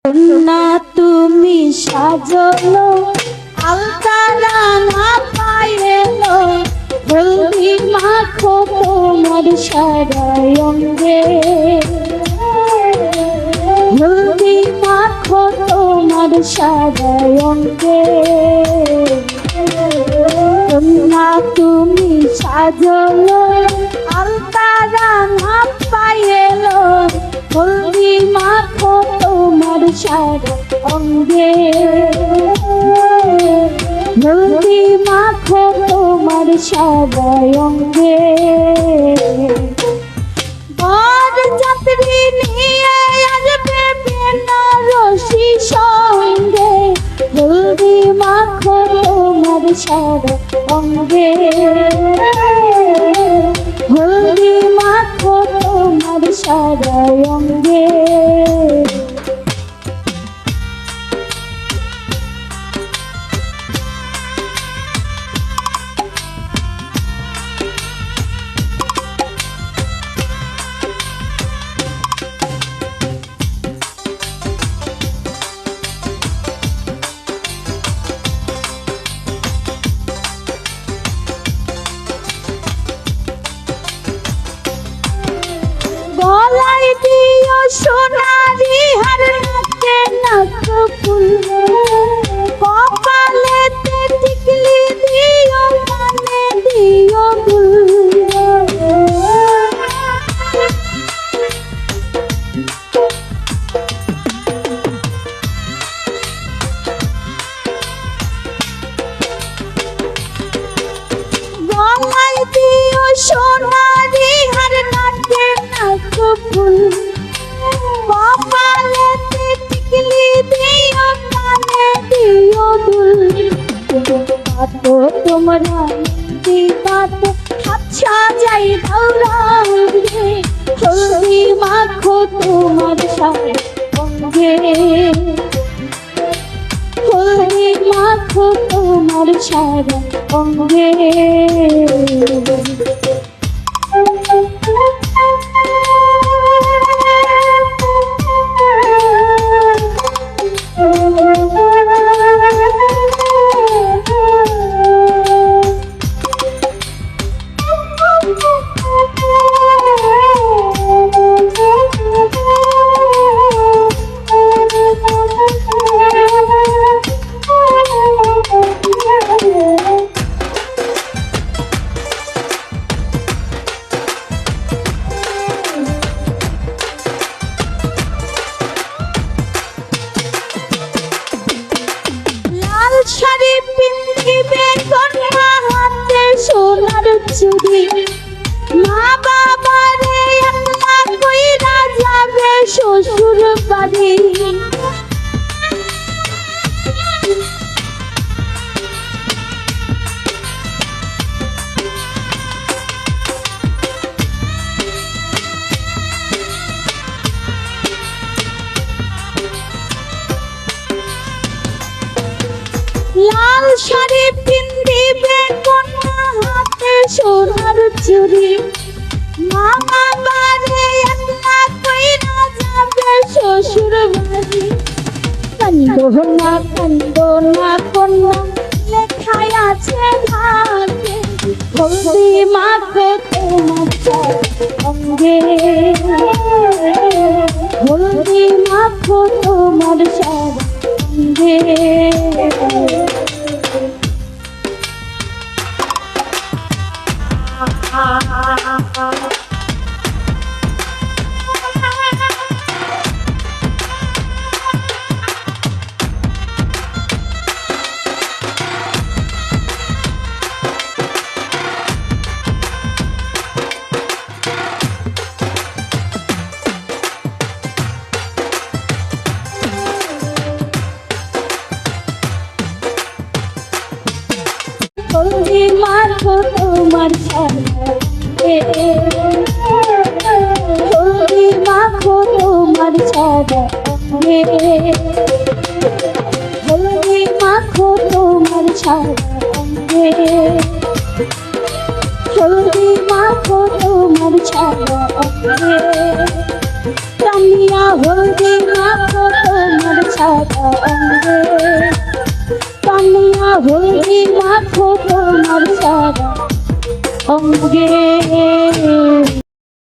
না তুমি সাজলো আলতারা না পাইলো হলদি মাখো তোমার সারা অঙ্গে হলদি মাখো তোমার সারা অঙ্গে না তুমি সাজলো আলতারা না পাইলো হলদি মাখো তোমার সারা অঙ্গে হলদি মাখো তোমার সারা অঙ্গে বর যাত্রী নিয়ে আসবে বেনারসি সঙ্গে হলদি মাখো তোমার সারা অঙ্গে হলদি মাখো তোমার সারা অঙ্গে গলায় দিও সোনারি হার নাকে নাক ফুল কপালেতে টিকলি দিও কানে দিও দুল গলায় দিও সোনারি হার নাকে নাক ফুল কপালেতে টিকলি দিও কানে দিও দুল পাতো তোমরা দি পাতো হাত সাজাই ধৌরাঙ্গে হলদি মাখো তোমার সারা অঙ্গে হলদি মাখো তোমার সারা অঙ্গে শাড়ি পিন্ধিবে কন্যা হাতে সোনার চুড়ি মা বাবারে একলা কইরা যাবে শ্বশুর বাড়ি লাল শাড়ি পিন্ধিবে কন্যা হাতে সোনার চুড়ি মা বাবারে একলা কইরা যাবে শ্বশুর বাড়ি কান্দো না কন্যা লেখাই আছে ভাগ্যে হলদি মাখো তোমার সারা অঙ্গে হলদি মাখো তোমার সারা অঙ্গে হলদি মাখো তোমার সারা হলদি মাখো তোমার সারা হলদি মাখো তোমার সারা হলদি মাখো তোমার সারা টানিয়া হলদি মাখো তোমার সাদা অঙ্গে, তানিয়া হলদি মাখো তোমার সাদা অঙ্গে।